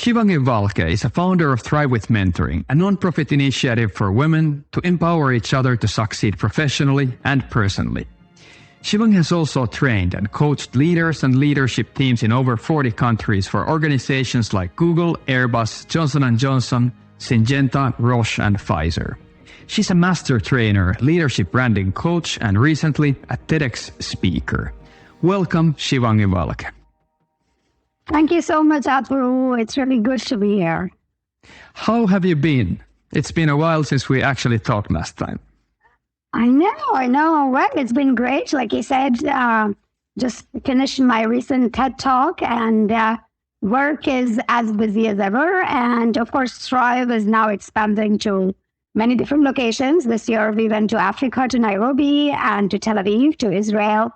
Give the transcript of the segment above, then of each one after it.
Shivangi Walke is a founder of Thrive with Mentoring, a non-profit initiative for women to empower each other to succeed professionally and personally. Shivangi has also trained and coached leaders and leadership teams in over 40 countries for organizations like Google, Airbus, Johnson & Johnson, Syngenta, Roche, and Pfizer. She's a master trainer, leadership branding coach, and recently a TEDx speaker. Welcome, Shivangi Walke. Thank you so much, Aatu. It's really good to be here. How have you been? It's been a while since we actually talked last time. I know. Well, it's been great. Like you said, just finished my recent TED Talk, and work is as busy as ever. And of course, Thrive is now expanding to many different locations. This year, we went to Africa, to Nairobi, and to Tel Aviv, to Israel,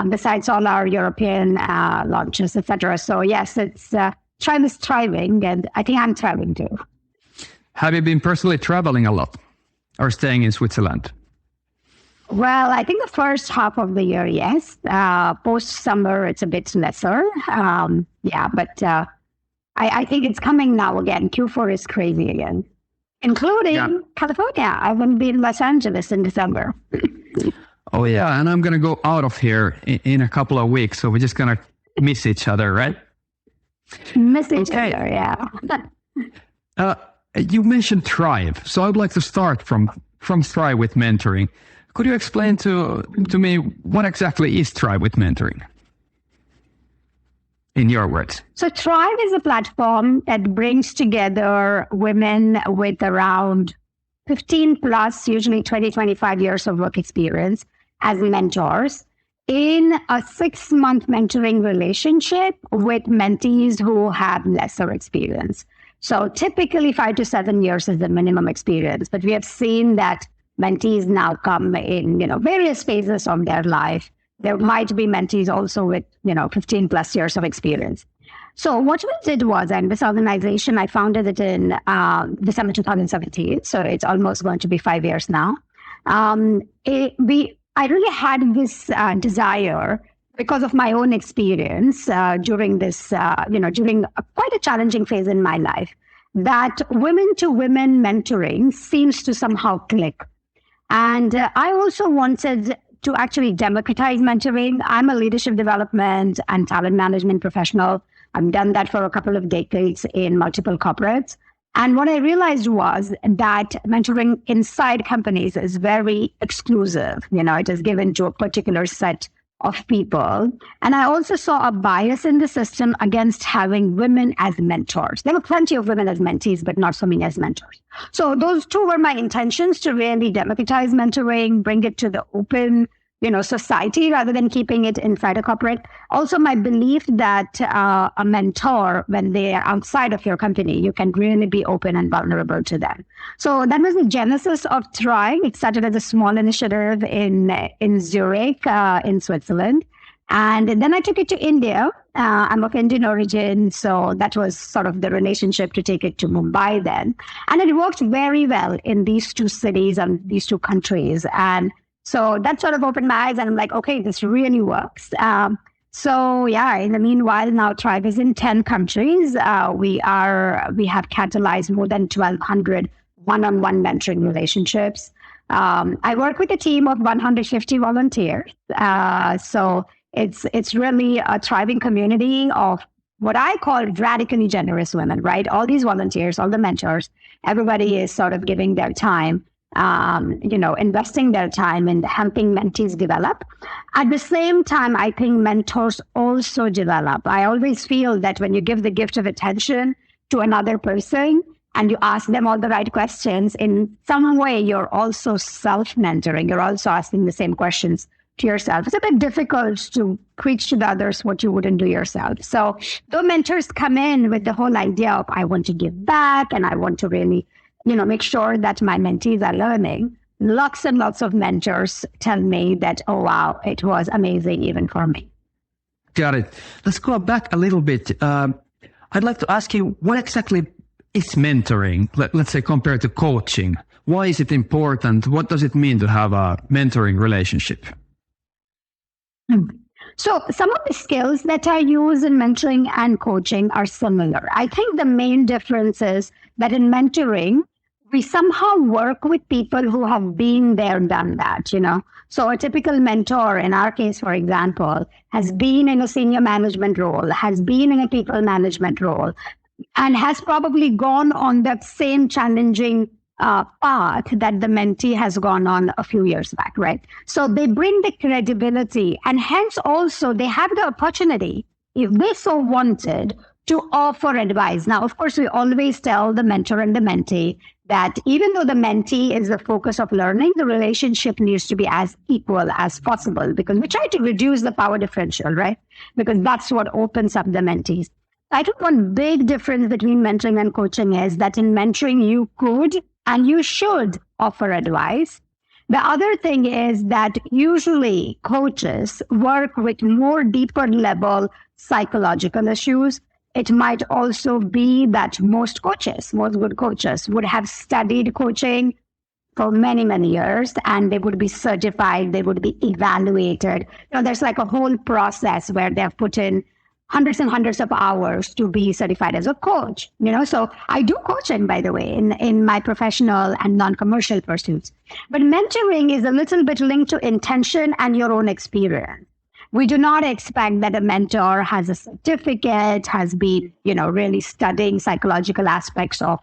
besides all our European launches, etc. So yes, it's Thrive is thriving, and I think I'm thriving too. Have you been personally traveling a lot or staying in Switzerland? Well, I think the first half of the year, yes. Post-summer, it's a bit lesser. But I think it's coming now again. Q4 is crazy again, including California. I will be in Los Angeles in December. Oh, yeah, and I'm going to go out of here in a couple of weeks, so we're just going to miss each other, right? Miss each other, yeah. You mentioned Thrive, so I'd like to start from Thrive with Mentoring. Could you explain to me what exactly is Thrive with Mentoring? In your words. So Thrive is a platform that brings together women with around 15 plus, usually 20, 25 years of work experience as mentors in a 6-month mentoring relationship with mentees who have lesser experience. So typically 5 to 7 years is the minimum experience, but we have seen that mentees now come in, various phases of their life. There might be mentees also with, 15 plus years of experience. So what we did was, and this organization, I founded it in December 2017. So it's almost going to be 5 years now. I really had this desire because of my own experience during this, during quite a challenging phase in my life, that women-to-women mentoring seems to somehow click. And I also wanted to actually democratize mentoring. I'm a leadership development and talent management professional. I've done that for a couple of decades in multiple corporates. And what I realized was that mentoring inside companies is very exclusive. It is given to a particular set of people. And I also saw a bias in the system against having women as mentors. There were plenty of women as mentees, but not so many as mentors. So those two were my intentions, to really democratize mentoring, bring it to the open, society rather than keeping it inside a corporate. Also, my belief that a mentor, when they are outside of your company, you can really be open and vulnerable to them. So that was the genesis of Thrive. It started as a small initiative in Zurich, in Switzerland. And then I took it to India. I'm of Indian origin, so that was sort of the relationship to take it to Mumbai then. And it worked very well in these two cities and these two countries. And so that sort of opened my eyes, and I'm like, okay, this really works. In the meanwhile, now Thrive is in 10 countries. We have catalyzed more than 1,200 one-on-one mentoring relationships. I work with a team of 150 volunteers. So it's really a thriving community of what I call radically generous women, right? All these volunteers, all the mentors, everybody is sort of giving their time, investing their time in helping mentees develop. At the same time, I think mentors also develop. I always feel that when you give the gift of attention to another person and you ask them all the right questions, in some way, you're also self-mentoring. You're also asking the same questions to yourself. It's a bit difficult to preach to the others what you wouldn't do yourself. So though mentors come in with the whole idea of, I want to give back and I want to really make sure that my mentees are learning, lots and lots of mentors tell me that, oh, wow, it was amazing even for me. Got it. Let's go back a little bit. I'd like to ask you, what exactly is mentoring, let's say, compared to coaching? Why is it important? What does it mean to have a mentoring relationship? So some of the skills that I use in mentoring and coaching are similar. I think the main difference is that in mentoring, we somehow work with people who have been there, done that, So a typical mentor, in our case, for example, has been in a senior management role, has been in a people management role, and has probably gone on that same challenging path that the mentee has gone on a few years back, right? So they bring the credibility, and hence also they have the opportunity, if they so wanted, to offer advice. Now, of course, we always tell the mentor and the mentee that even though the mentee is the focus of learning, the relationship needs to be as equal as possible, because we try to reduce the power differential, right? Because that's what opens up the mentees. I think one big difference between mentoring and coaching is that in mentoring, you could and you should offer advice. The other thing is that usually coaches work with more deeper level psychological issues. It might also be that most good coaches would have studied coaching for many, many years, and they would be certified, they would be evaluated. There's like a whole process where they have put in hundreds and hundreds of hours to be certified as a coach, So I do coaching, by the way, in my professional and non-commercial pursuits. But mentoring is a little bit linked to intention and your own experience. We do not expect that a mentor has a certificate, has been, really studying psychological aspects of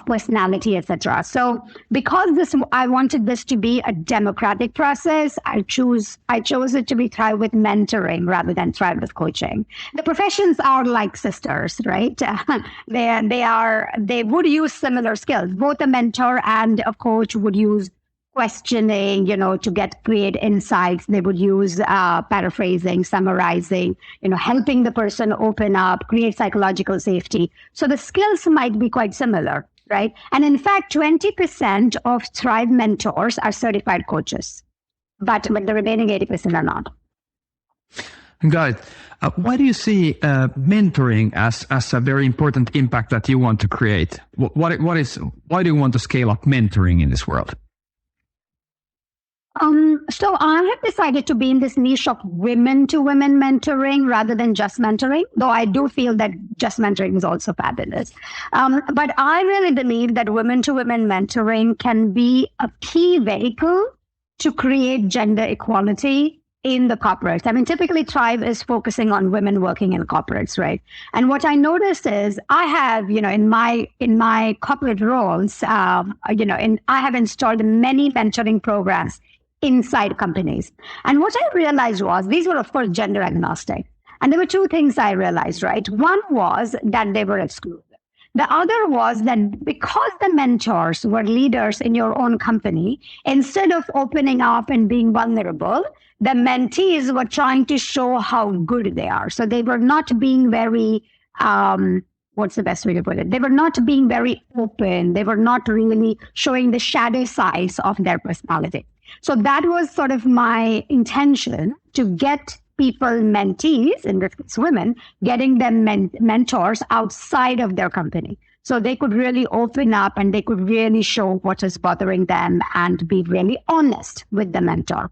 personality, etc. So because I wanted this to be a democratic process, I chose it to be Thrive with Mentoring rather than Thrive with Coaching. The professions are like sisters, right? They would use similar skills. Both a mentor and a coach would use questioning, to create insights. They would use paraphrasing, summarizing, helping the person open up, create psychological safety. So the skills might be quite similar, right? And in fact, 20% of Thrive mentors are certified coaches, but the remaining 80% are not. Got it. Why do you see mentoring as a very important impact that you want to create? Why do you want to scale up mentoring in this world? So I have decided to be in this niche of women to women mentoring rather than just mentoring, though I do feel that just mentoring is also fabulous. But I really believe that women to women mentoring can be a key vehicle to create gender equality in the corporates. I mean, typically Thrive is focusing on women working in corporates, right? And what I noticed is I have, in my corporate roles, I have installed many mentoring programs inside companies. And what I realized was these were, of course, gender agnostic. And there were two things I realized, right? One was that they were excluded. The other was that because the mentors were leaders in your own company, instead of opening up and being vulnerable, the mentees were trying to show how good they are. So they were not being very, what's the best way to put it? They were not being very open. They were not really showing the shadow sides of their personality. So that was sort of my intention, to get people, mentees, in this case women, getting them mentors outside of their company. So they could really open up and they could really show what is bothering them and be really honest with the mentor.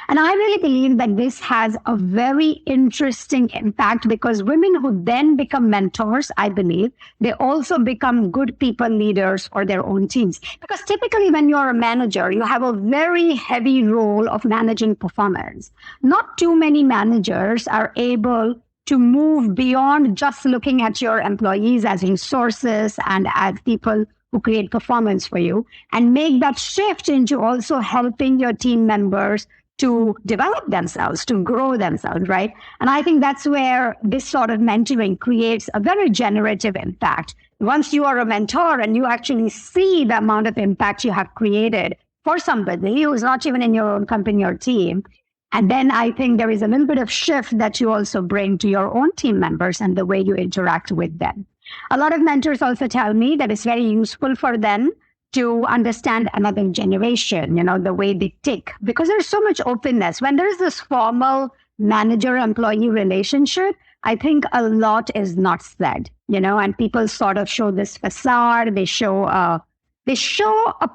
And I really believe that this has a very interesting impact, because women who then become mentors, I believe, they also become good people leaders for their own teams. Because typically when you're a manager, you have a very heavy role of managing performance. Not too many managers are able to move beyond just looking at your employees as resources and as people who create performance for you, and make that shift into also helping your team members to develop themselves, to grow themselves, right? And I think that's where this sort of mentoring creates a very generative impact. Once you are a mentor and you actually see the amount of impact you have created for somebody who's not even in your own company or team, and then I think there is a little bit of shift that you also bring to your own team members and the way you interact with them. A lot of mentors also tell me that it's very useful for them to understand another generation, the way they tick, because there's so much openness. When there's this formal manager-employee relationship, I think a lot is not said, and people sort of show this facade. They show a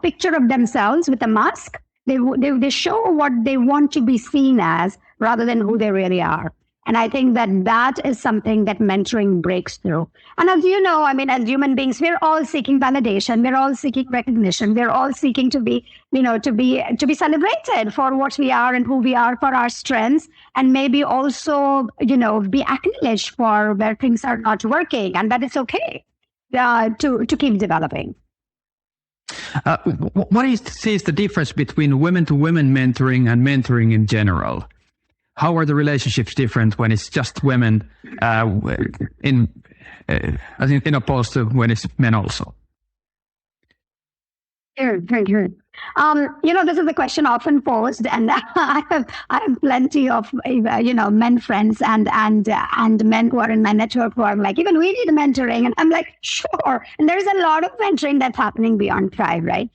picture of themselves with a mask. They show what they want to be seen as, rather than who they really are. And I think that is something that mentoring breaks through. And as you know, I mean, as human beings, we're all seeking validation. We're all seeking recognition. We're all seeking to be, to be celebrated for what we are and who we are, for our strengths, and maybe also, be acknowledged for where things are not working, and that it's okay to keep developing. What is the difference between women-to-women mentoring and mentoring in general? How are the relationships different when it's just women, in opposed to when it's men also? Sure. This is a question often posed, and I have plenty of men friends and men who are in my network who are like, even we need mentoring, and I'm like, sure. And there's a lot of mentoring that's happening beyond Thrive, right?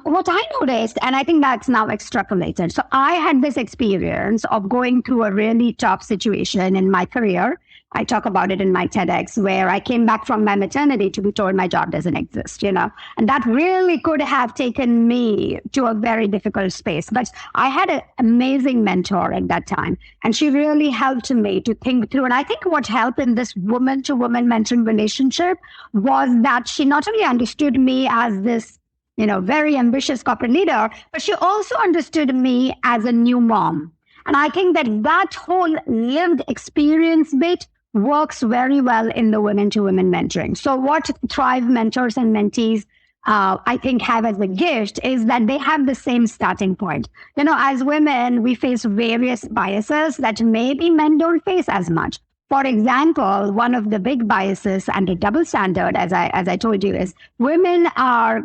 What I noticed, and I think that's now extrapolated. So I had this experience of going through a really tough situation in my career. I talk about it in my TEDx, where I came back from my maternity to be told my job doesn't exist, and that really could have taken me to a very difficult space. But I had an amazing mentor at that time, and she really helped me to think through. And I think what helped in this woman-to-woman mentoring relationship was that she not only understood me as this, very ambitious corporate leader, but she also understood me as a new mom. And I think that whole lived experience bit works very well in the women-to-women mentoring. So what Thrive mentors and mentees, I think, have as a gift is that they have the same starting point. As women, we face various biases that maybe men don't face as much. For example, one of the big biases and the double standard, as I told you, is women are,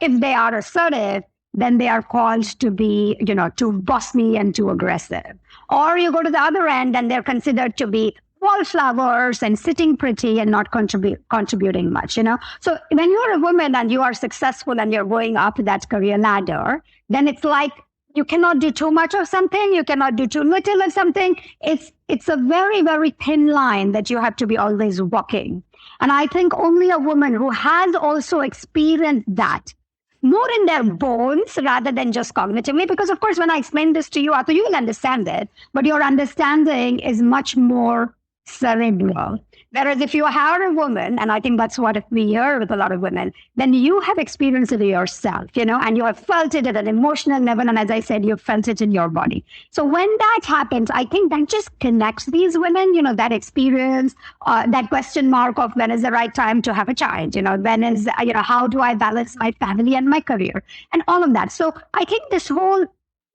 if they are assertive, then they are called to be, too bossy and too aggressive. Or you go to the other end and they're considered to be wallflowers and sitting pretty and not contributing much, So when you're a woman and you are successful and you're going up that career ladder, then it's like you cannot do too much of something. You cannot do too little of something. It's a very, very thin line that you have to be always walking. And I think only a woman who has also experienced that more in their bones rather than just cognitively, because of course, when I explain this to you, Aatu, you will understand it, but your understanding is much more cerebral. Whereas if you are a woman, and I think that's what we hear with a lot of women, then you have experienced it yourself, and you have felt it at an emotional level. And as I said, you've felt it in your body. So when that happens, I think that just connects these women, that experience, that question mark of when is the right time to have a child, when is, how do I balance my family and my career and all of that. So I think this whole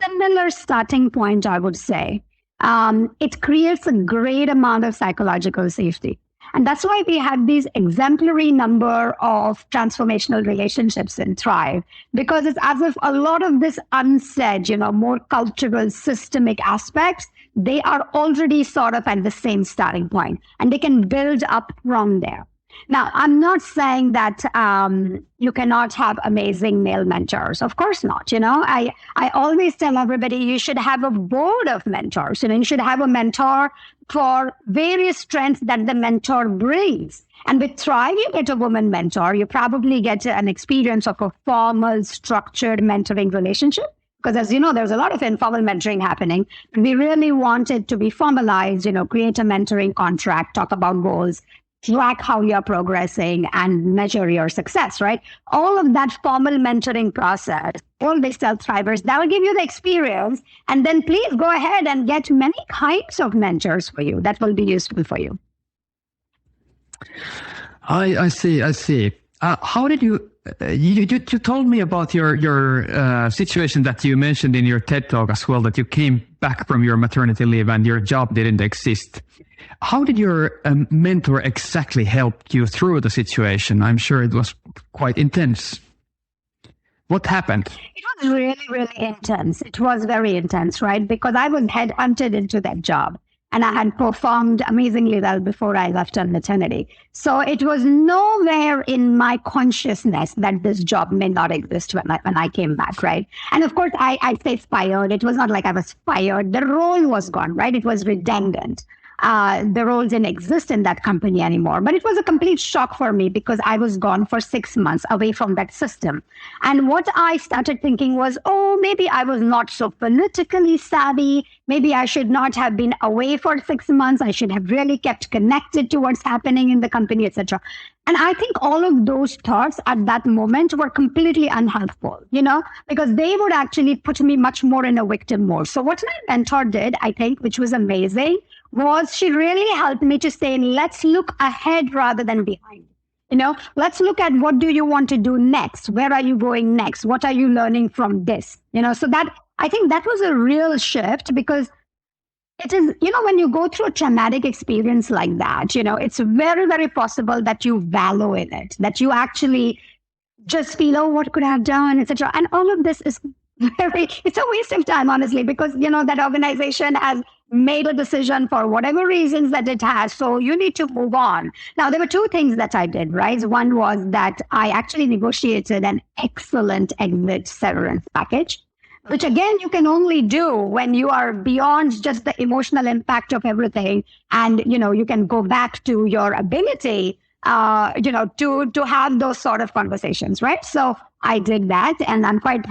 similar starting point, I would say, it creates a great amount of psychological safety. And that's why we have these exemplary number of transformational relationships in Thrive, because it's as if a lot of this unsaid, more cultural, systemic aspects, they are already sort of at the same starting point, and they can build up from there. Now, I'm not saying that you cannot have amazing male mentors. Of course not. I always tell everybody you should have a board of mentors. You should have a mentor for various strengths that the mentor brings. And with Thrive, you get a woman mentor. You probably get an experience of a formal, structured mentoring relationship. Because as you know, there's a lot of informal mentoring happening. We really want it to be formalized, create a mentoring contract, talk about goals, track how you're progressing, and measure your success, right? All of that formal mentoring process, all these self-thrivers, that will give you the experience. And then please go ahead and get many kinds of mentors for you. That will be useful for you. I see. How did you told me about your situation that you mentioned in your TED Talk as well, that you came back from your maternity leave and your job didn't exist. How did your mentor exactly help you through the situation? I'm sure it was quite intense. What happened? It was really, really intense. It was very intense, right? Because I was headhunted into that job. And I had performed amazingly well before I left on maternity. So it was nowhere in my consciousness that this job may not exist when I came back, right? And of course, I say fired. It was not like I was fired. The role was gone, right? It was redundant. The role didn't exist in that company anymore. But it was a complete shock for me because I was gone for 6 months away from that system. And what I started thinking was, oh, maybe I was not so politically savvy. Maybe I should not have been away for 6 months. I should have really kept connected to what's happening in the company, etc. And I think all of those thoughts at that moment were completely unhelpful, because they would actually put me much more in a victim mode. So what my mentor did, I think, which was amazing, was she really helped me to say, let's look ahead rather than behind. Let's look at what do you want to do next? Where are you going next? What are you learning from this? So that, I think that was a real shift, because it is, when you go through a traumatic experience like that, it's very, very possible that you wallow in it, that you actually just feel, oh, what could I have done, etc. And all of this is it's a waste of time, honestly, because, that organization has made a decision for whatever reasons that it has. So you need to move on. Now, there were two things that I did, right? One was that I actually negotiated an excellent exit severance package, which again, you can only do when you are beyond just the emotional impact of everything. And, you can go back to your ability, to have those sort of conversations, right? So I did that. And I'm quite,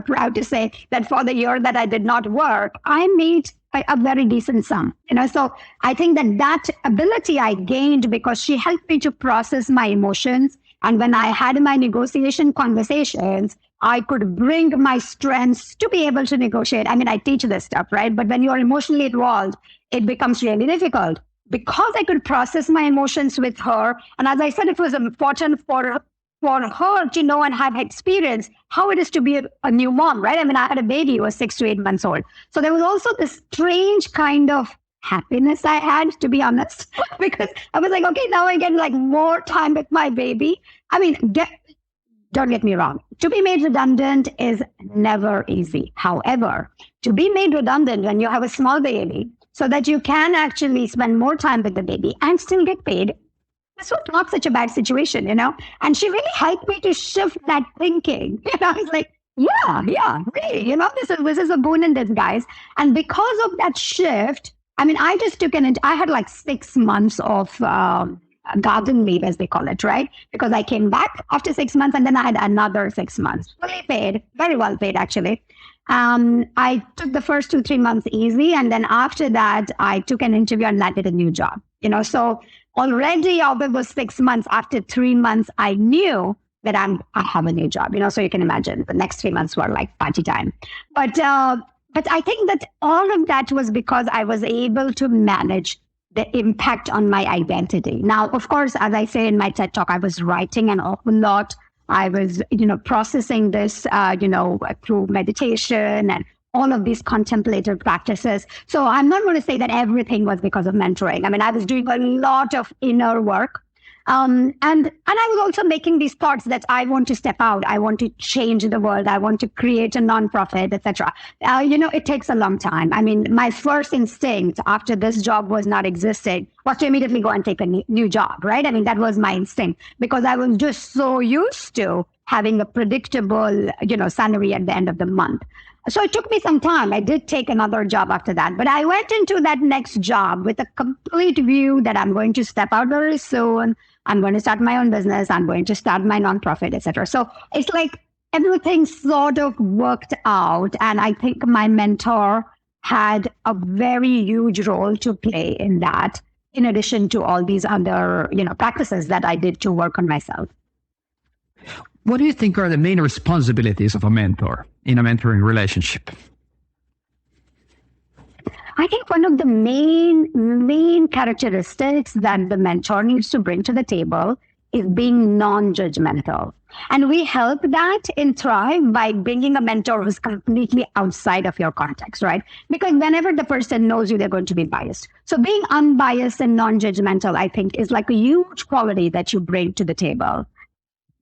proud to say that for the year that I did not work, I made a very decent sum, So I think that ability I gained because she helped me to process my emotions. And when I had my negotiation conversations, I could bring my strengths to be able to negotiate. I mean, I teach this stuff, right? But when you're emotionally involved, it becomes really difficult. Because I could process my emotions with her, and as I said, it was important for her to know and have experience how it is to be a new mom, right? I mean, I had a baby who was 6 to 8 months old. So there was also this strange kind of happiness I had, to be honest, because I was like, okay, now I get more time with my baby. I mean, don't get me wrong. To be made redundant is never easy. However, to be made redundant when you have a small baby so that you can actually spend more time with the baby and still get paid, this was not such a bad situation, And she really helped me to shift that thinking. I was like, yeah, really, this is a boon in disguise. And because of that shift, I mean, I just took I had 6 months of garden leave, as they call it, right? Because I came back after 6 months and then I had another 6 months, fully paid, very well paid, actually. I took the first 2-3 months easy. And then after that, I took an interview and landed a new job, So already, although it was 6 months, after 3 months, I knew that I have a new job, So you can imagine the next 3 months were like party time. But I think that all of that was because I was able to manage the impact on my identity. Now, of course, as I say in my TED Talk, I was writing an awful lot. I was, processing this, through meditation and all of these contemplative practices. So I'm not going to say that everything was because of mentoring. I mean, I was doing a lot of inner work. And I was also making these thoughts that I want to step out. I want to change the world. I want to create a nonprofit, etc. It takes a long time. I mean, my first instinct after this job was not existing was to immediately go and take a new job, right? I mean, that was my instinct because I was just so used to having a predictable, salary at the end of the month. So it took me some time. I did take another job after that, but I went into that next job with a complete view that I'm going to step out very soon. I'm going to start my own business. I'm going to start my nonprofit, etc. So it's like everything sort of worked out. And I think my mentor had a very huge role to play in that, in addition to all these other, practices that I did to work on myself. What do you think are the main responsibilities of a mentor in a mentoring relationship? I think one of the main characteristics that the mentor needs to bring to the table is being non-judgmental. And we help that in Thrive by bringing a mentor who's completely outside of your context, right? Because whenever the person knows you, they're going to be biased. So being unbiased and non-judgmental, I think, is like a huge quality that you bring to the table.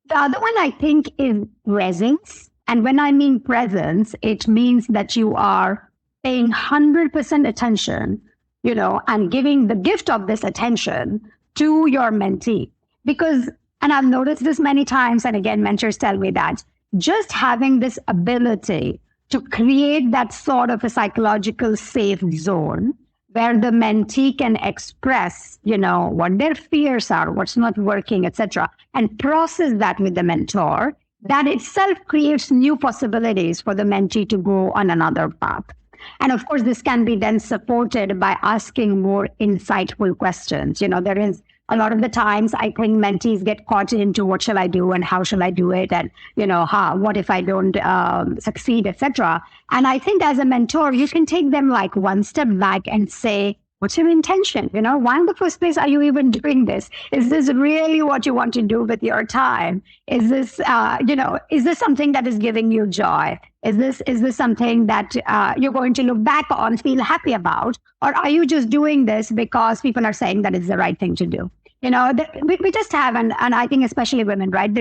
The other one, I think, is presence. And when I mean presence, it means that you are paying 100% attention, and giving the gift of this attention to your mentee. Because, and I've noticed this many times, and again, mentors tell me that just having this ability to create that sort of a psychological safe zone where the mentee can express, what their fears are, what's not working, etc., and process that with the mentor, that itself creates new possibilities for the mentee to go on another path. And of course, this can be then supported by asking more insightful questions. There is a lot of the times I think mentees get caught into what shall I do and how shall I do it, and what if I don't succeed, etc. And I think as a mentor, you can take them like one step back and say, what's your intention? Why in the first place are you even doing this? Is this really what you want to do with your time? Is this, is this something that is giving you joy? Is this something that you're going to look back on, feel happy about? Or are you just doing this because people are saying that it's the right thing to do? We just have, and I think especially women, right?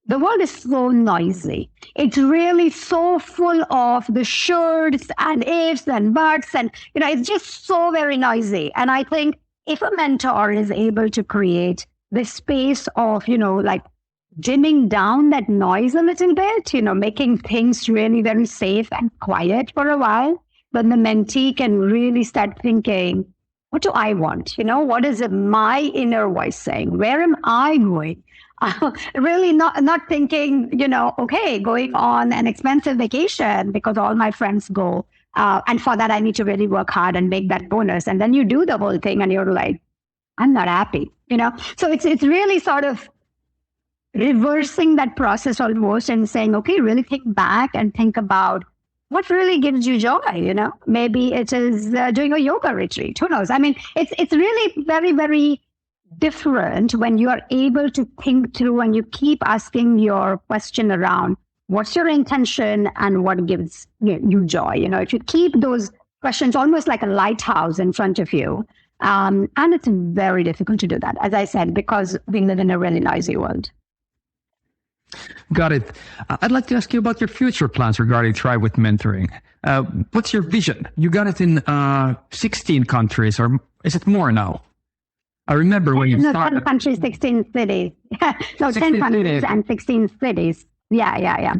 The world is so noisy. It's really so full of the shoulds and ifs and buts, and it's just so very noisy. And I think if a mentor is able to create this space of like dimming down that noise a little bit, making things really very safe and quiet for a while, then the mentee can really start thinking, what do I want? What is my inner voice saying? Where am I going? Really not thinking, okay, going on an expensive vacation because all my friends go. And for that, I need to really work hard and make that bonus. And then you do the whole thing and you're like, I'm not happy, So it's really sort of reversing that process almost and saying, okay, really think back and think about what really gives you joy, Maybe it is doing a yoga retreat. Who knows? I mean, it's really very, very different when you are able to think through and you keep asking your question around what's your intention and what gives you joy. If you keep those questions almost like a lighthouse in front of you, and it's very difficult to do that, as I said, because we live in a really noisy world. Got it. I'd like to ask you about your future plans regarding Thrive with Mentoring. What's your vision? You got it in 16 countries, or is it more now? I remember when you started. 10 countries, 16 cities. 10 countries and 16 cities. Yeah.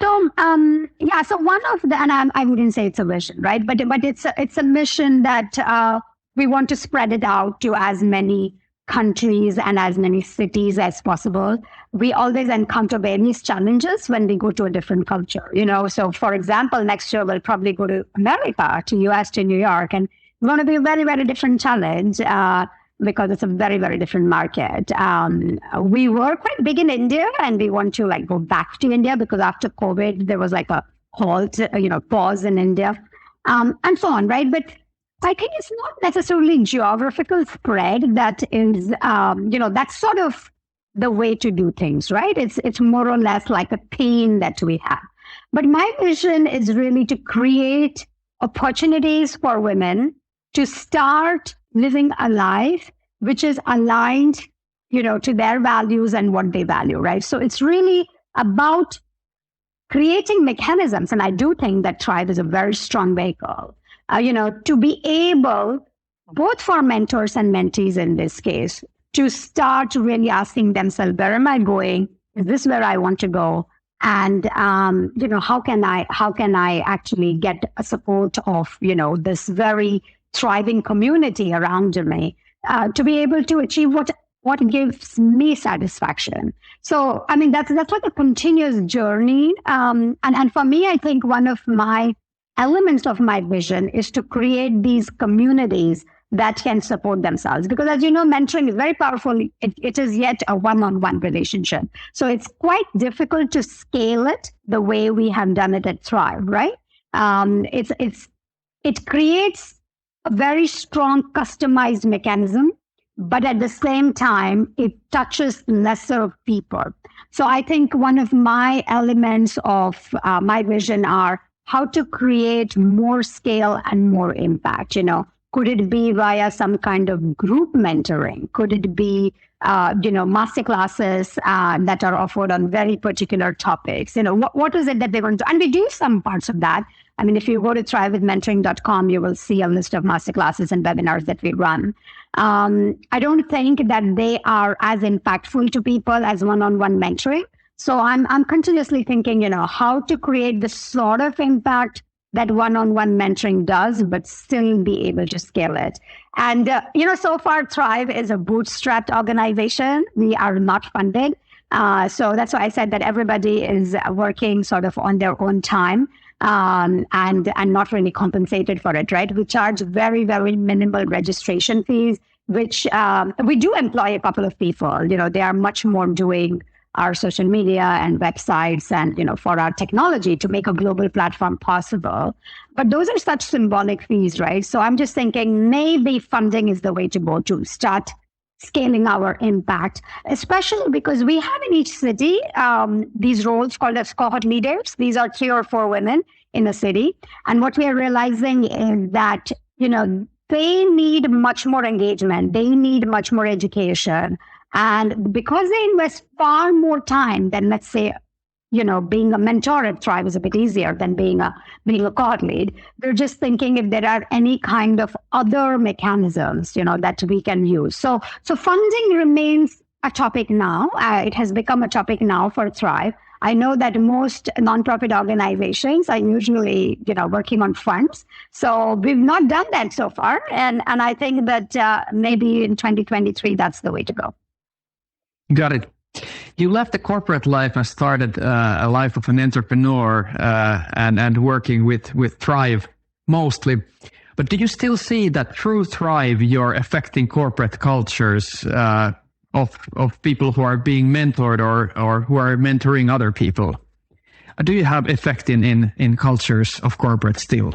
So, so one of the, and I wouldn't say it's a vision, right? But it's a mission that we want to spread it out to as many countries and as many cities as possible. We always encounter various challenges when we go to a different culture, So, for example, next year we'll probably go to America, to US, to New York, and it's going to be a very, very different challenge. Because it's a very, very different market. We were quite big in India and we want to go back to India because after COVID, there was a halt, pause in India and so on, right? But I think it's not necessarily geographical spread that is, that's sort of the way to do things, right? It's more or less like a theme that we have. But my vision is really to create opportunities for women to start living a life which is aligned, to their values and what they value, right? So it's really about creating mechanisms. And I do think that Thrive is a very strong vehicle, to be able, both for mentors and mentees in this case, to start really asking themselves, where am I going? Is this where I want to go? And, how can I actually get a support of, this very thriving community around me to be able to achieve what gives me satisfaction. So, I mean, that's like a continuous journey. And for me, I think one of my elements of my vision is to create these communities that can support themselves. Because as you know, mentoring is very powerful. It is yet a one-on-one relationship. So it's quite difficult to scale it the way we have done it at Thrive, right? It creates a very strong customized mechanism, but at the same time, it touches lesser people. So I think one of my elements of my vision are how to create more scale and more impact. Could it be via some kind of group mentoring? Could it be, master classes that are offered on very particular topics? What is it that they want to do? And we do some parts of that. I mean, if you go to thrivewithmentoring.com, you will see a list of master classes and webinars that we run. I don't think that they are as impactful to people as one-on-one mentoring. So I'm continuously thinking, how to create the sort of impact that one-on-one mentoring does, but still be able to scale it. And, so far Thrive is a bootstrapped organization. We are not funded. So that's why I said that everybody is working sort of on their own time and not really compensated for it, right? We charge very, very minimal registration fees, which we do employ a couple of people. They are much more doing our social media and websites and, for our technology to make a global platform possible. But those are such symbolic fees, right? So I'm just thinking maybe funding is the way to go to start scaling our impact, especially because we have in each city these roles called as cohort leaders. These are 3 or 4 women in a city. And what we are realizing is that, they need much more engagement. They need much more education. And because they invest far more time than, let's say, being a mentor at Thrive is a bit easier than being a cohort lead. We're just thinking if there are any kind of other mechanisms, that we can use. So funding remains a topic now. It has become a topic now for Thrive. I know that most nonprofit organizations are usually, working on funds. So we've not done that so far. And I think that maybe in 2023, that's the way to go. Got it. You left the corporate life and started a life of an entrepreneur and working with Thrive mostly. But do you still see that through Thrive, you're affecting corporate cultures of people who are being mentored or who are mentoring other people? Do you have effect in cultures of corporate still?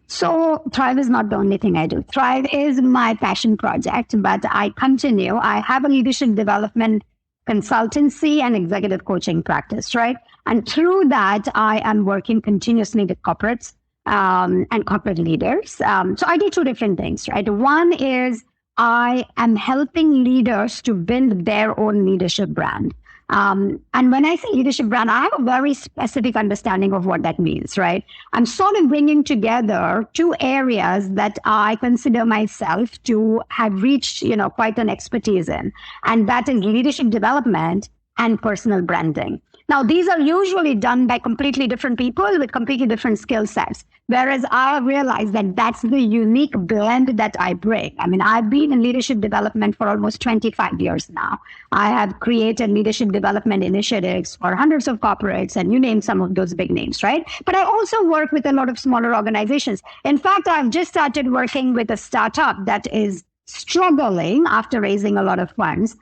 So Thrive is not the only thing I do. Thrive is my passion project, but I continue. I have a leadership development consultancy and executive coaching practice, right? And through that, I am working continuously with corporates and corporate leaders. So I do 2 different things, right? One is I am helping leaders to build their own leadership brand. And when I say leadership brand, I have a very specific understanding of what that means, right? I'm sort of bringing together 2 areas that I consider myself to have reached, quite an expertise in. And that is leadership development and personal branding. Now, these are usually done by completely different people with completely different skill sets. Whereas I realize that that's the unique blend that I bring. I mean, I've been in leadership development for almost 25 years now. I have created leadership development initiatives for hundreds of corporates, and you name some of those big names, right? But I also work with a lot of smaller organizations. In fact, I've just started working with a startup that is struggling after raising a lot of funds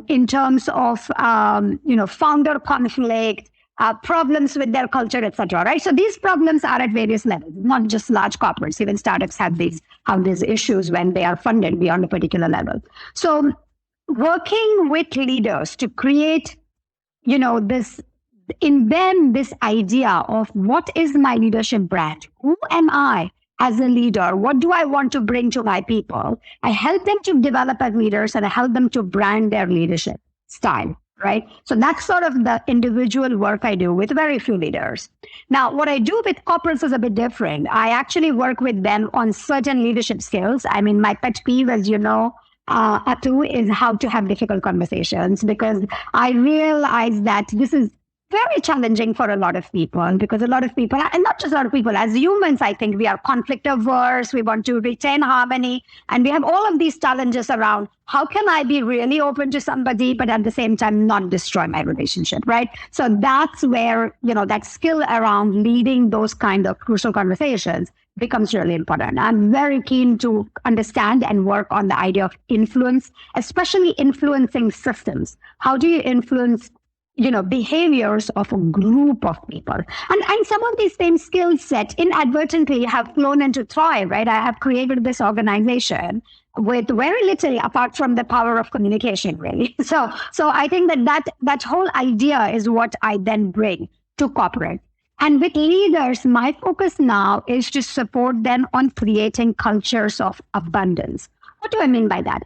in terms of, founder conflict, problems with their culture, etc. Right? So these problems are at various levels, not just large corporates. Even startups have these issues when they are funded beyond a particular level. So working with leaders to create, this idea of what is my leadership brand? Who am I as a leader? What do I want to bring to my people? I help them to develop as leaders and I help them to brand their leadership style. Right? So that's sort of the individual work I do with very few leaders. Now, what I do with corporates is a bit different. I actually work with them on certain leadership skills. I mean, my pet peeve, as you know, Aatu, is how to have difficult conversations, because I realize that this is very challenging for a lot of people, because a lot of people, and not just a lot of people, as humans, I think we are conflict averse, we want to retain harmony, and we have all of these challenges around how can I be really open to somebody, but at the same time not destroy my relationship, right? So that's where, that skill around leading those kind of crucial conversations becomes really important. I'm very keen to understand and work on the idea of influence, especially influencing systems. How do you influence behaviors of a group of people? And some of these same skill sets inadvertently have flown into Thrive, right? I have created this organization with very little apart from the power of communication, really. So I think that whole idea is what I then bring to corporate. And with leaders, my focus now is to support them on creating cultures of abundance. What do I mean by that?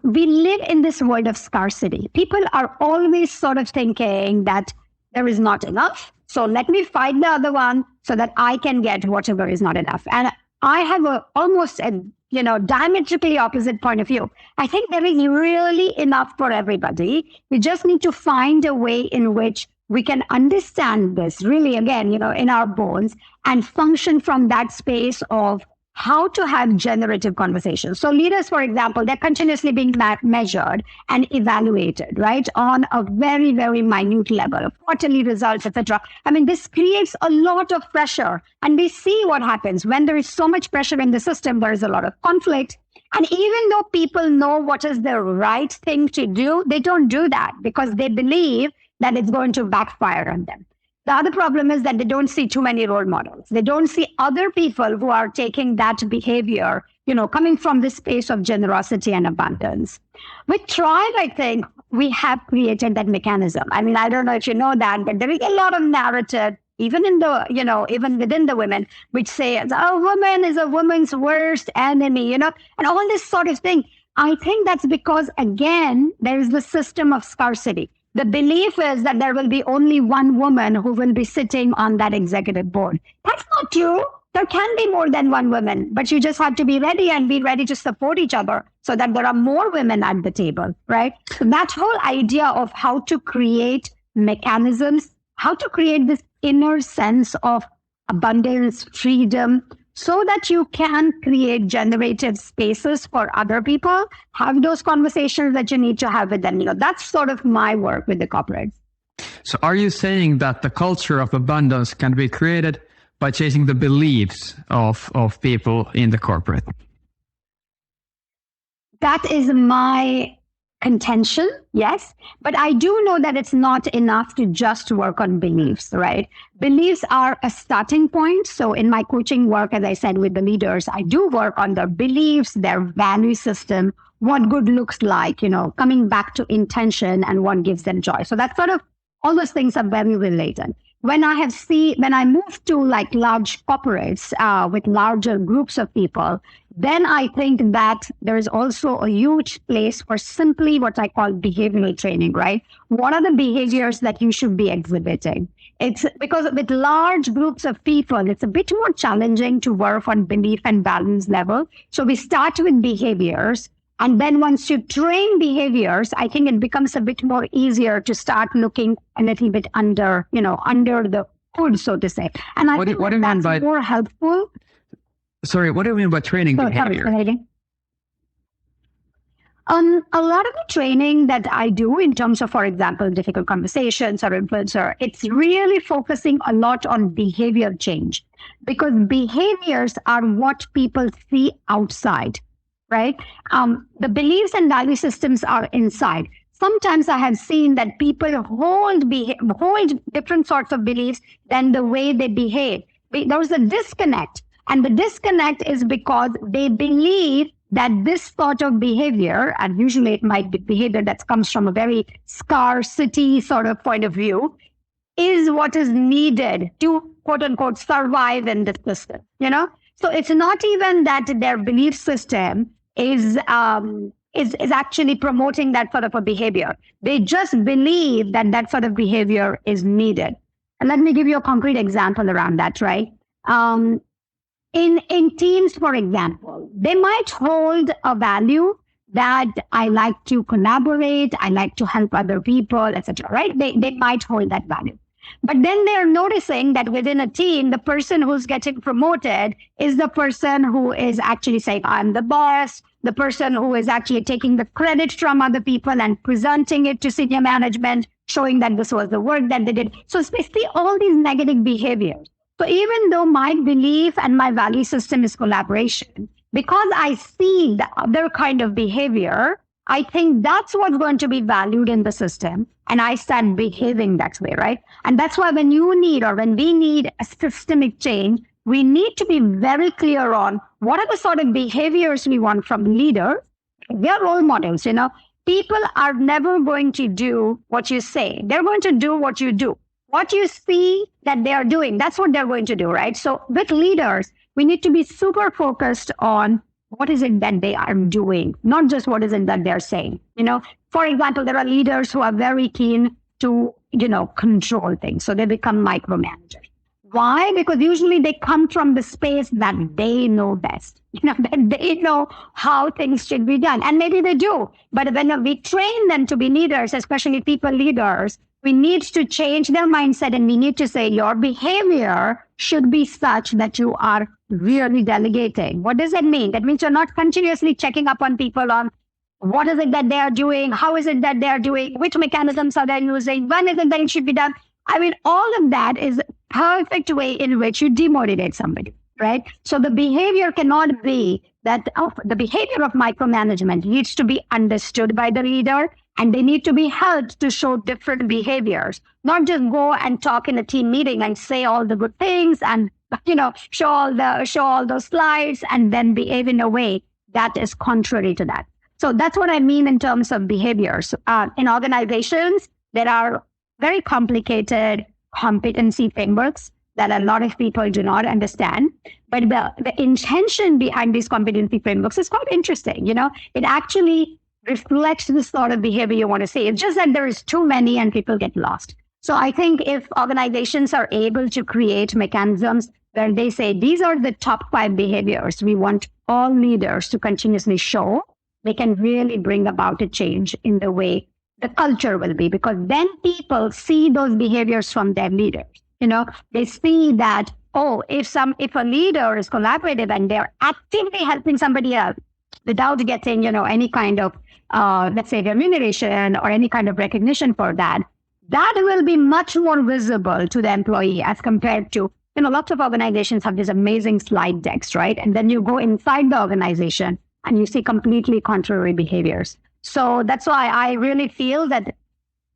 We live in this world of scarcity. People are always sort of thinking that there is not enough. So let me fight the other one so that I can get whatever is not enough. And I have almost a diametrically opposite point of view. I think there is really enough for everybody. We just need to find a way in which we can understand this really, again, in our bones and function from that space of how to have generative conversations. So leaders, for example, they're continuously being measured and evaluated, right, on a very, very minute level, quarterly results, etc. I mean, this creates a lot of pressure. And we see what happens when there is so much pressure in the system. There is a lot of conflict. And even though people know what is the right thing to do, they don't do that because they believe that it's going to backfire on them. The other problem is that they don't see too many role models. They don't see other people who are taking that behavior, coming from this space of generosity and abundance. With Tribe, I think we have created that mechanism. I mean, I don't know if you know that, but there is a lot of narrative, even in the, even within the women, which say, a woman is a woman's worst enemy, and all this sort of thing. I think that's because, again, there is the system of scarcity. The belief is that there will be only one woman who will be sitting on that executive board. That's not true. There can be more than one woman, but you just have to be ready and be ready to support each other so that there are more women at the table, right? So that whole idea of how to create mechanisms, how to create this inner sense of abundance, freedom, so that you can create generative spaces for other people, have those conversations that you need to have with them. That's sort of my work with the corporates. So are you saying that the culture of abundance can be created by chasing the beliefs of people in the corporate? That is my contention, yes. But I do know that it's not enough to just work on beliefs, right? Beliefs are a starting point. So in my coaching work, as I said, with the leaders, I do work on their beliefs, their value system, what good looks like, coming back to intention and what gives them joy. So that's sort of, all those things are very related. When I move to like large corporates with larger groups of people, then I think that there is also a huge place for simply what I call behavioral training, right? What are the behaviors that you should be exhibiting? It's because with large groups of people, it's a bit more challenging to work on belief and values level. So we start with behaviors. And then once you train behaviors, I think it becomes a bit more easier to start looking a little bit under the hood, so to say. And I think that's more helpful. Sorry, what do you mean by training behavior? A lot of the training that I do in terms of, for example, difficult conversations or influencer, it's really focusing a lot on behavior change because behaviors are what people see outside. Right? The beliefs and value systems are inside. Sometimes I have seen that people hold different sorts of beliefs than the way they behave. There's a disconnect. And the disconnect is because they believe that this sort of behavior, and usually it might be behavior that comes from a very scarcity sort of point of view, is what is needed to, quote unquote, survive in this system, So it's not even that their belief system is actually promoting that sort of a behavior. They just believe that that sort of behavior is needed. And let me give you a concrete example around that, right? In teams, for example, they might hold a value that I like to collaborate, I like to help other people, etc. Right? They might hold that value. But then they're noticing that within a team, the person who's getting promoted is the person who is actually saying, I'm the boss, the person who is actually taking the credit from other people and presenting it to senior management, showing that this was the work that they did. So it's basically all these negative behaviors. So even though my belief and my value system is collaboration, because I see the other kind of behavior, I think that's what's going to be valued in the system. And I start behaving that way, right? And that's why when we need a systemic change, we need to be very clear on what are the sort of behaviors we want from leaders. They are role models, People are never going to do what you say. They're going to do what you do. What you see that they are doing, that's what they're going to do, right? So with leaders, we need to be super focused on what is it that they are doing, not just what is it that they're saying. For example, there are leaders who are very keen to, control things. So they become micromanagers. Why? Because usually they come from the space that they know best, that they know how things should be done. And maybe they do. But when we train them to be leaders, especially people leaders, We need to change their mindset, and we need to say your behavior should be such that you are really delegating. What does that mean? That means you're not continuously checking up on people on what is it that they are doing, how is it that they are doing, which mechanisms are they using, when is it that it should be done. I mean, all of that is a perfect way in which you demotivate somebody, right? So the behavior cannot be that the behavior of micromanagement needs to be understood by the leader, and they need to be helped to show different behaviors, not just go and talk in a team meeting and say all the good things and, show all those slides and then behave in a way that is contrary to that. So that's what I mean in terms of behaviors. In organizations, there are very complicated competency frameworks that a lot of people do not understand. But the intention behind these competency frameworks is quite interesting. It actually reflects the sort of behavior you want to see. It's just that there is too many and people get lost. So I think if organizations are able to create mechanisms where they say, these are the top 5 behaviors we want all leaders to continuously show, they can really bring about a change in the way the culture will be, because then people see those behaviors from their leaders. They see that, if a leader is collaborative and they're actively helping somebody else without getting, any kind of, let's say, remuneration or any kind of recognition for that, that will be much more visible to the employee as compared to, lots of organizations have these amazing slide decks, right? And then you go inside the organization and you see completely contrary behaviors. So that's why I really feel that,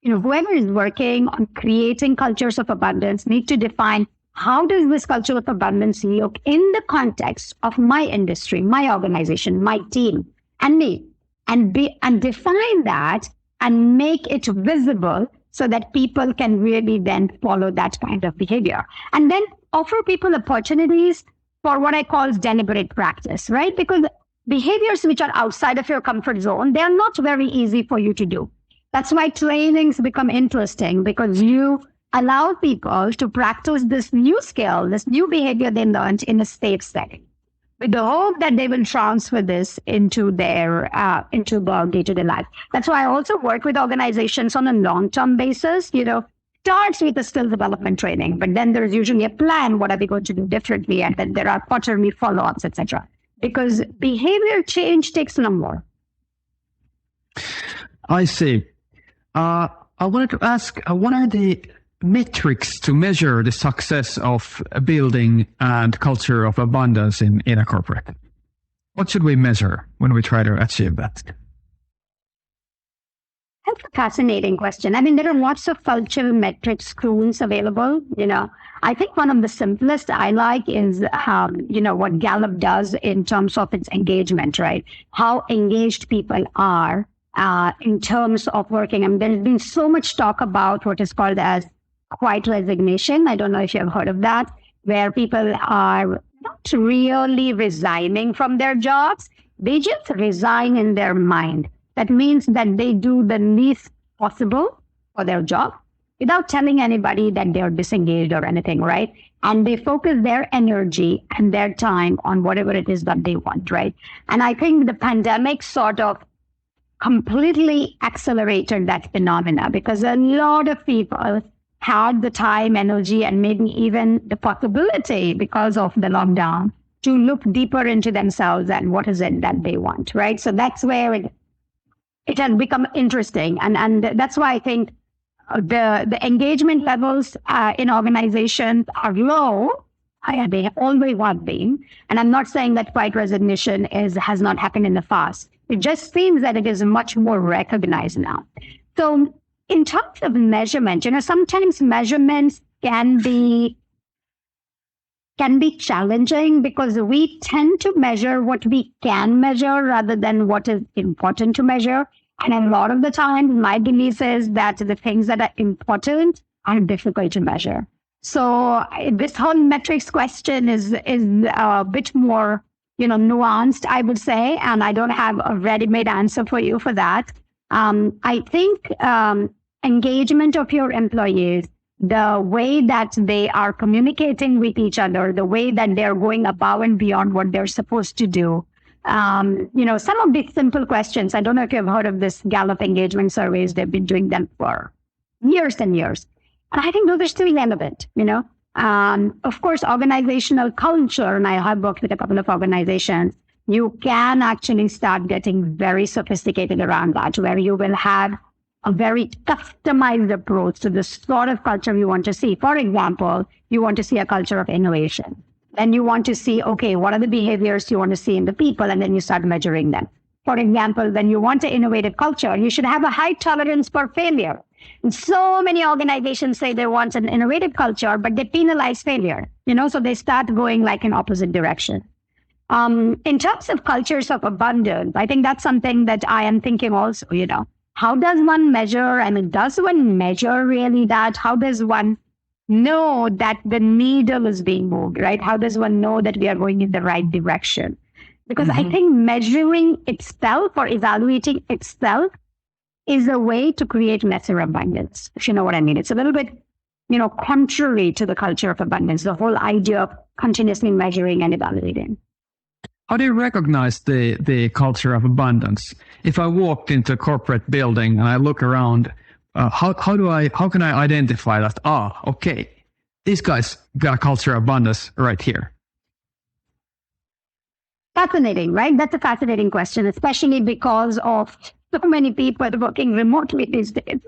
whoever is working on creating cultures of abundance need to define, how does this culture of abundance look in the context of my industry, my organization, my team, and me, and define that and make it visible so that people can really then follow that kind of behavior. And then offer people opportunities for what I call deliberate practice, right? Because behaviors which are outside of your comfort zone, they are not very easy for you to do. That's why trainings become interesting, because you allow people to practice this new skill, this new behavior they learned in a safe setting, with the hope that they will transfer this into their day-to-day life. That's why I also work with organizations on a long-term basis. Starts with a skills development training, but then there's usually a plan. What are we going to do differently? And then there are quarterly follow-ups, etc. Because behavior change takes longer. I see. I wanted to ask, what are the metrics to measure the success of building and culture of abundance in a corporate? What should we measure when we try to achieve that? That's a fascinating question. I mean, there are lots of cultural metrics tools available. I think one of the simplest I like is, what Gallup does in terms of its engagement, right? How engaged people are in terms of working. I mean, there's been so much talk about what is called as quiet resignation. I don't know if you've heard of that, where people are not really resigning from their jobs. They just resign in their mind. That means that they do the least possible for their job without telling anybody that they're disengaged or anything, right? And they focus their energy and their time on whatever it is that they want, right? And I think the pandemic sort of completely accelerated that phenomena, because a lot of people had the time, energy, and maybe even the possibility, because of the lockdown, to look deeper into themselves and what is it that they want, right? So that's where it has become interesting. And that's why I think the engagement levels in organizations are low. They always have been. And I'm not saying that quiet resignation has not happened in the past. It just seems that it is much more recognized now. So in terms of measurement, sometimes measurements can be challenging, because we tend to measure what we can measure rather than what is important to measure. And a lot of the time, my belief is that the things that are important are difficult to measure. So this whole metrics question is a bit more, nuanced, I would say, and I don't have a ready-made answer for you for that. I think engagement of your employees, the way that they are communicating with each other, the way that they're going above and beyond what they're supposed to do. Some of these simple questions, I don't know if you've heard of this Gallup engagement surveys. They've been doing them for years and years. And I think those are still relevant, Of course, organizational culture, and I have worked with a couple of organizations, you can actually start getting very sophisticated around that, where you will have a very customized approach to the sort of culture you want to see. For example, you want to see a culture of innovation. Then you want to see, okay, what are the behaviors you want to see in the people? And then you start measuring them. For example, when you want an innovative culture, you should have a high tolerance for failure. And so many organizations say they want an innovative culture, but they penalize failure, so they start going like in opposite direction. In terms of cultures of abundance, I think that's something that I am thinking also, how does one measure? I mean, does one measure really that? How does one know that the needle is being moved, right? How does one know that we are going in the right direction? Because I think measuring itself or evaluating itself is a way to create lesser abundance, if you know what I mean. It's a little bit, contrary to the culture of abundance, the whole idea of continuously measuring and evaluating. How do you recognize the culture of abundance? If I walked into a corporate building and I look around, how can I identify that? Okay, these guys got a culture of abundance right here. Fascinating, right? That's a fascinating question, especially because of so many people working remotely these days.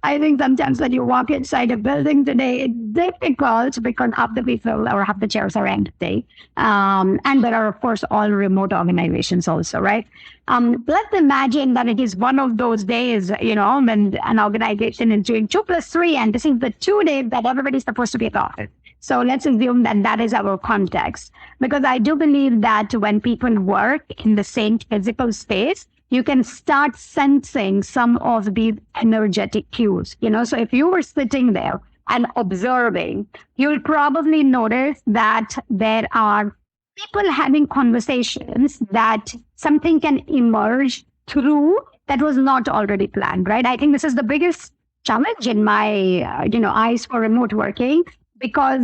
I think sometimes when you walk inside a building today, it's difficult because half the people or half the chairs are empty. And there are, of course, all remote organizations also, right? Let's imagine that it is one of those days, when an organization is doing 2+3, and this is the 2 days that everybody's supposed to be at the office. So let's assume that that is our context, because I do believe that when people work in the same physical space, you can start sensing some of the energetic cues, So if you were sitting there and observing, you'll probably notice that there are people having conversations that something can emerge through that was not already planned, right? I think this is the biggest challenge in my, eyes for remote working, because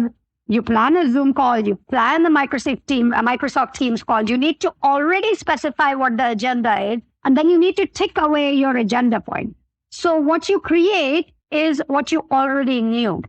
you plan a Zoom call, you plan the Microsoft Teams call, you need to already specify what the agenda is, and then you need to tick away your agenda point. So what you create is what you already knew.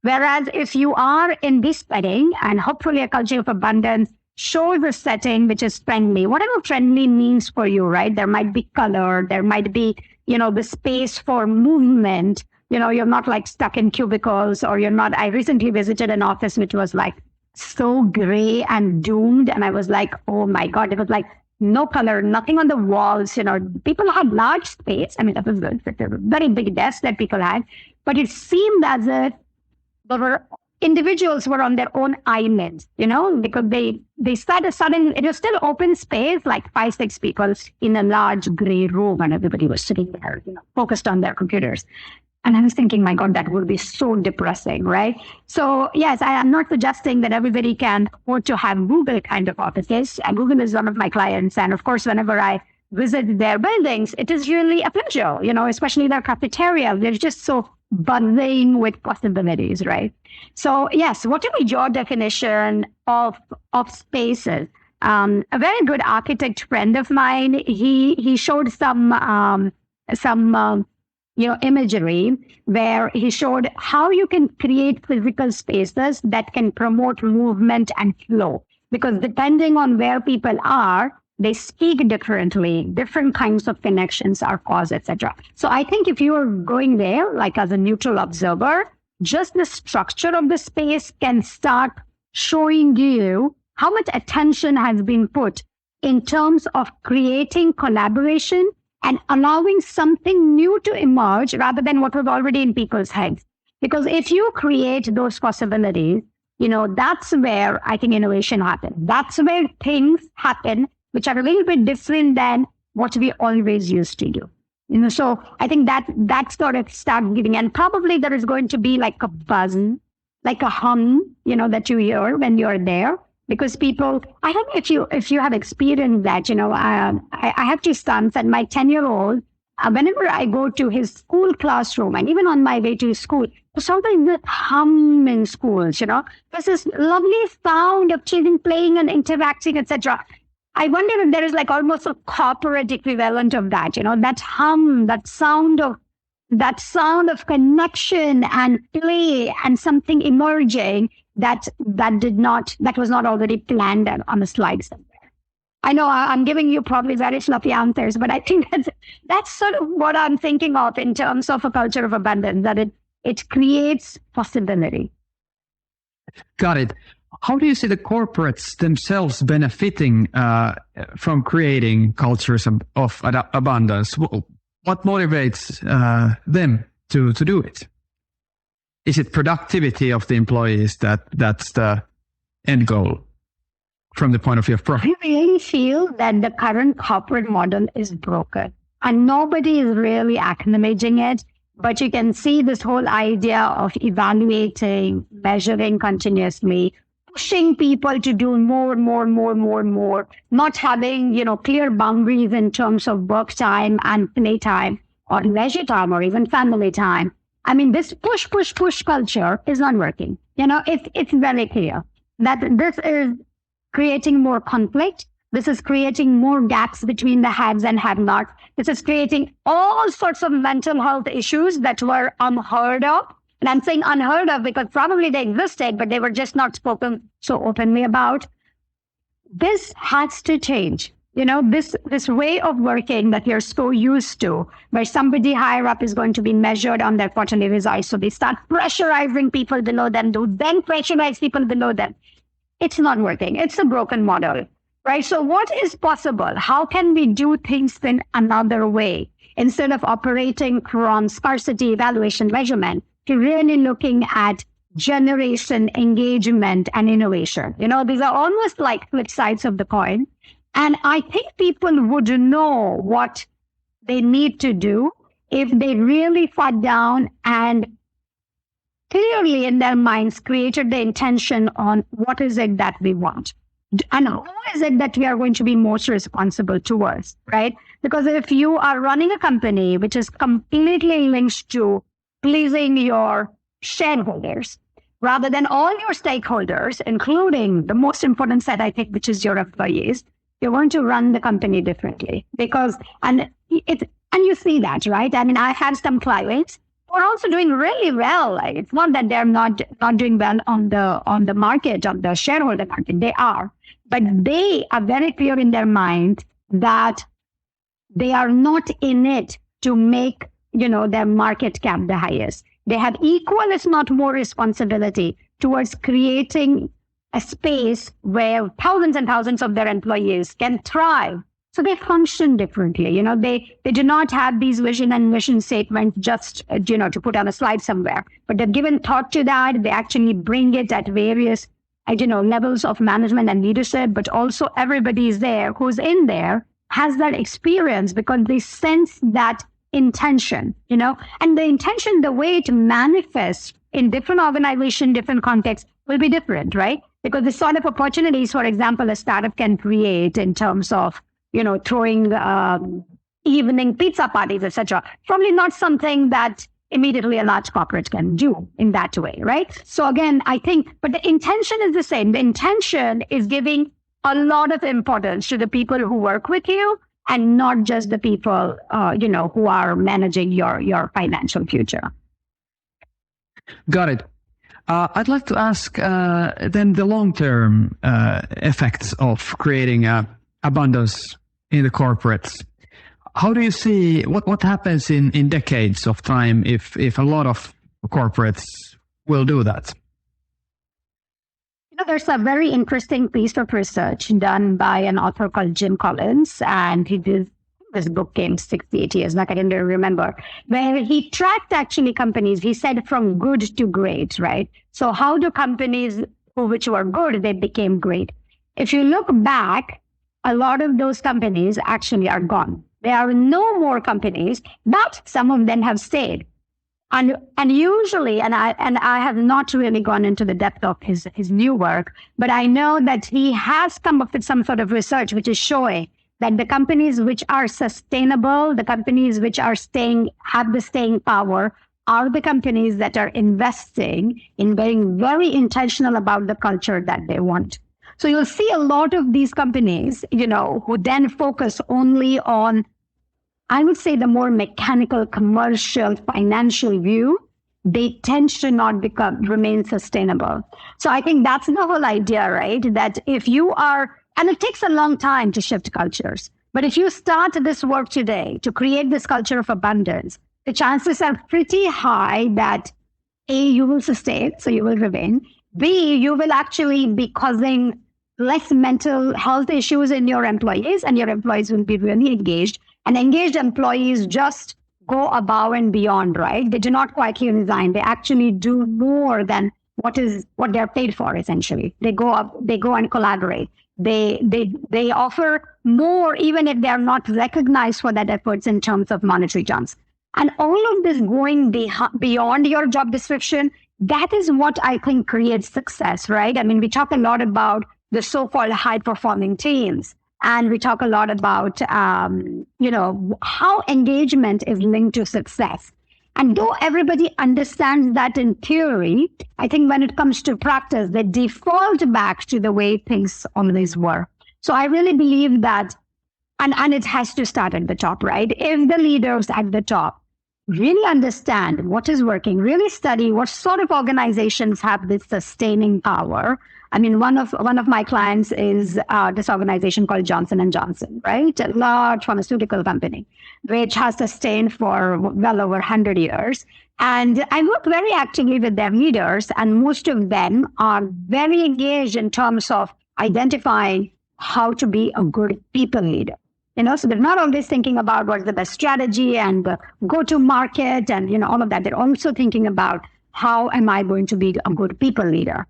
Whereas if you are in this setting, and hopefully a culture of abundance shows a setting which is friendly, whatever friendly means for you, right? There might be color, there might be, the space for movement. You're not like stuck in cubicles, or you're not. I recently visited an office which was like so gray and doomed. And I was like, oh my God, it was like no color, nothing on the walls. People had large space. I mean, that was good. Very big desks that people had. But it seemed as if individuals were on their own islands, because they started suddenly, it was still open space, like 5-6 people in a large gray room, and everybody was sitting there, focused on their computers. And I was thinking, my God, that would be so depressing, right? So yes, I am not suggesting that everybody can afford to have Google kind of offices. Google is one of my clients. And of course, whenever I visit their buildings, it is really a pleasure, especially their cafeteria. They're just so buzzing with possibilities, right? So yes, what is your definition of spaces? A very good architect friend of mine, he showed some imagery where he showed how you can create physical spaces that can promote movement and flow. Because depending on where people are, they speak differently, different kinds of connections are caused, etc. So I think if you are going there, like as a neutral observer, just the structure of the space can start showing you how much attention has been put in terms of creating collaboration and allowing something new to emerge rather than what was already in people's heads. Because if you create those possibilities, that's where I think innovation happens. That's where things happen which are a little bit different than what we always used to do. So I think that sort of start giving, and probably there is going to be like a buzz, like a hum, that you hear when you're there. Because people, I don't know if you have experienced that, I have 2 sons, and my 10-year-old, whenever I go to his school classroom and even on my way to school, there's something that hum in schools, there's this lovely sound of children playing and interacting, etc. I wonder if there is like almost a corporate equivalent of that, that hum, that sound of that sound of connection and play and something emerging that was not already planned on a slide somewhere. I know I'm giving you probably very fluffy answers, but I think that's sort of what I'm thinking of in terms of a culture of abundance, that it creates possibility. Got it. How do you see the corporates themselves benefiting from creating cultures of abundance? What motivates them to do it? Is it productivity of the employees that's the end goal from the point of view of profit? I really feel that the current corporate model is broken and nobody is really acknowledging it. But you can see this whole idea of evaluating, measuring continuously, pushing people to do more, not having, clear boundaries in terms of work time and play time or leisure time or even family time. I mean, this push culture is not working. It's very clear that this is creating more conflict. This is creating more gaps between the haves and have-nots. This is creating all sorts of mental health issues that were unheard of. And I'm saying unheard of because probably they existed, but they were just not spoken so openly about. This has to change. This way of working that you're so used to, where somebody higher up is going to be measured on their quarterly results. So they start pressurizing people below them, then pressurize people below them. It's not working. It's a broken model, right? So what is possible? How can we do things in another way instead of operating from scarcity, evaluation, measurement, to really looking at generation, engagement, and innovation? These are almost like flip sides of the coin. And I think people would know what they need to do if they really sat down and clearly in their minds created the intention on what is it that we want and who is it that we are going to be most responsible towards, right? Because if you are running a company which is completely linked to pleasing your shareholders rather than all your stakeholders, including the most important set, I think, which is your employees, you're going to run the company differently and you see that, right? I mean, I have some clients who are also doing really well. It's not that they're not doing well on the market, on the shareholder market. They are, but they are very clear in their mind that they are not in it to make, their market cap the highest. They have equal, if not more, responsibility towards creating a space where thousands and thousands of their employees can thrive. So they function differently. They do not have these vision and mission statements just, to put on a slide somewhere, but they've given thought to that. They actually bring it at various, levels of management and leadership, but also everybody is there who's in there has that experience because they sense that intention, and the intention, the way it manifests in different organizations, different contexts will be different, right? Because the sort of opportunities, for example, a startup can create in terms of, throwing evening pizza parties, etc. Probably not something that immediately a large corporate can do in that way, right? So again, I think, but the intention is the same. The intention is giving a lot of importance to the people who work with you and not just the people, who are managing your financial future. Got it. I'd like to ask then the long-term effects of creating abundance in the corporates. How do you see what happens in decades of time if a lot of corporates will do that? There's a very interesting piece of research done by an author called Jim Collins, and this book came 68 years back, I didn't remember, where he tracked actually companies, he said from good to great, right? So how do companies which were good, they became great? If you look back, a lot of those companies actually are gone. There are no more companies, but some of them have stayed. And usually, and I have not really gone into the depth of his new work, but I know that he has come up with some sort of research which is showing that the companies which are sustainable, the companies which are have the staying power, are the companies that are investing in being very intentional about the culture that they want. So you'll see a lot of these companies, who then focus only on I would say the more mechanical, commercial, financial view, they tend to not remain sustainable. So I think that's the whole idea, right? That if you are, and it takes a long time to shift cultures, but if you start this work today to create this culture of abundance, the chances are pretty high that A, you will sustain, so you will remain. B, you will actually be causing less mental health issues in your employees, and your employees will be really engaged. And engaged employees just go above and beyond, right? They do not quietly resign. They actually do more than what they're paid for, essentially. They go up, they go and collaborate. They offer more, even if they're not recognized for that efforts in terms of monetary terms. And all of this going beyond your job description, that is what I think creates success, right? I mean, we talk a lot about the so-called high-performing teams, and we talk a lot about, how engagement is linked to success. And though everybody understands that in theory, I think when it comes to practice, they default back to the way things always were. So I really believe that, and it has to start at the top, right? If the leaders at the top really understand what is working, really study what sort of organizations have this sustaining power. I mean, one of my clients is this organization called Johnson & Johnson, right? A large pharmaceutical company, which has sustained for well over 100 years. And I work very actively with their leaders, and most of them are very engaged in terms of identifying how to be a good people leader. So they're not always thinking about what's the best strategy and the go-to-market and, all of that. They're also thinking about how am I going to be a good people leader.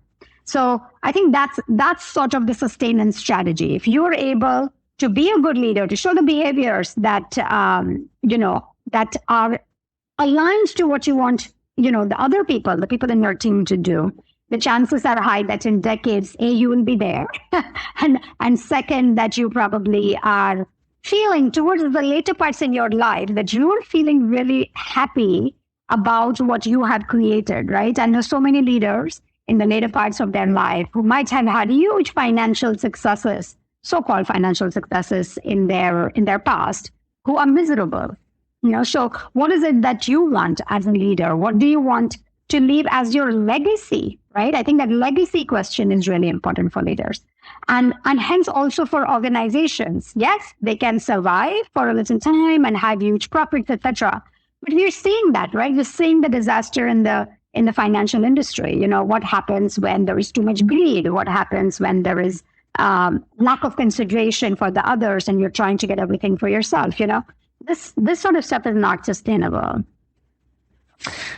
So I think that's sort of the sustenance strategy. If you're able to be a good leader, to show the behaviors that, that are aligned to what you want, the other people, the people in your team to do, the chances are high that in decades, A, you will be there. and second, that you probably are feeling towards the later parts in your life that you're feeling really happy about what you have created, right? I know so many leaders in the later parts of their life who might have had huge financial successes, so-called financial successes in their past, who are miserable. So what is it that you want as a leader? What do you want to leave as your legacy, right? I think that legacy question is really important for leaders. And hence also for organizations. Yes, they can survive for a little time and have huge profits, etc. But we're seeing that, right? We're seeing the disaster in the financial industry. What happens when there is too much greed? What happens when there is lack of consideration for the others and you're trying to get everything for yourself? This sort of stuff is not sustainable.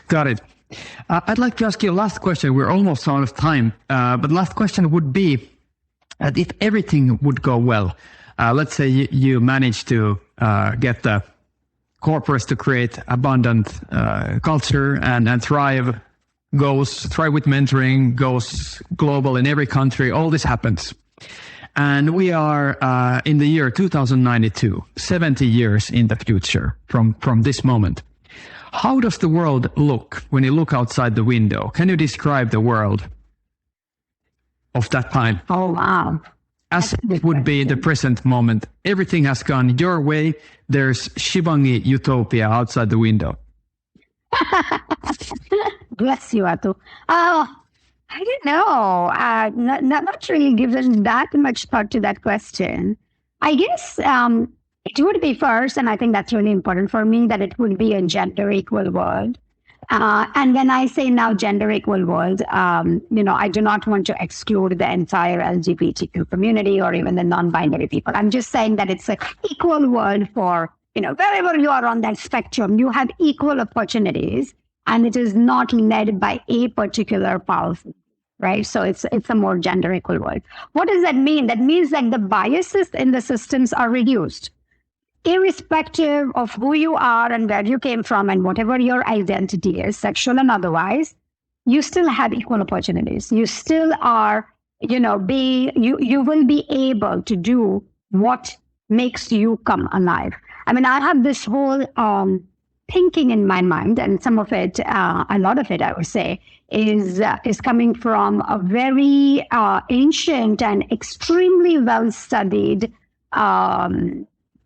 Got it. I'd like to ask you a last question. We're almost out of time, but last question would be, if everything would go well, let's say you manage to get the corporates to create abundant culture and thrive with mentoring, goes global in every country, all this happens. And we are in the year 2092, 70 years in the future from this moment. How does the world look when you look outside the window? Can you describe the world of that time? Oh, wow. As it would be in the present moment. Everything has gone your way. There's Shivangi utopia outside the window. Bless you, Aatu. I don't know. Not really given that much thought to that question. I guess it would be first, and I think that's really important for me, that it would be a gender equal world. And when I say now gender equal world, I do not want to exclude the entire LGBTQ community or even the non-binary people. I'm just saying that it's an equal world for, wherever you are on that spectrum, you have equal opportunities, and it is not led by a particular policy, right? So it's a more gender equal world. What does that mean? That means that the biases in the systems are reduced. Irrespective of who you are and where you came from and whatever your identity is, sexual and otherwise, you still have equal opportunities. You still are, you will be able to do what makes you come alive. I mean, I have this whole thinking in my mind, and some of it, a lot of it, I would say, is coming from a very ancient and extremely well-studied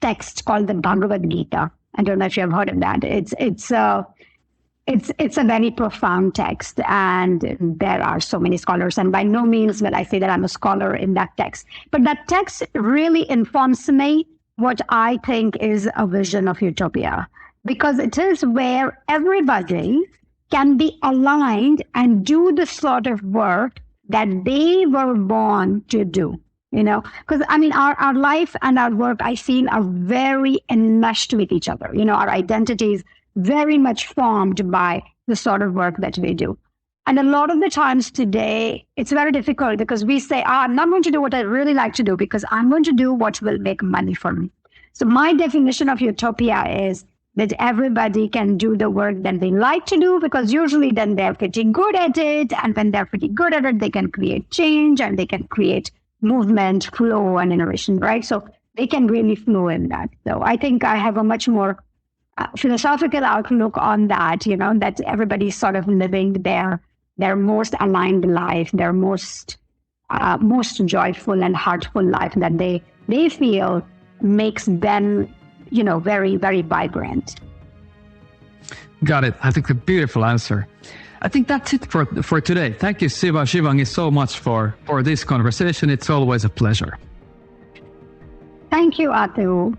text called the Bhagavad Gita. I don't know if you have heard of that. It's a very profound text, and there are so many scholars. And by no means will I say that I'm a scholar in that text, but that text really informs me what I think is a vision of utopia, because it is where everybody can be aligned and do the sort of work that they were born to do. Because I mean, our life and our work, I feel, are very enmeshed with each other. Our identities very much formed by the sort of work that we do. And a lot of the times today, it's very difficult because we say, I'm not going to do what I really like to do because I'm going to do what will make money for me. So my definition of utopia is that everybody can do the work that they like to do, because usually then they're pretty good at it. And when they're pretty good at it, they can create change and they can create movement, flow, and innovation, right? So they can really flow in that. So I think I have a much more philosophical outlook on that, that everybody's sort of living their most aligned life, their most joyful and heartful life that they feel makes them, very, very vibrant. Got it. I think a beautiful answer. I think that's it for today. Thank you, Shivangi, so much for this conversation. It's always a pleasure. Thank you, Aatu.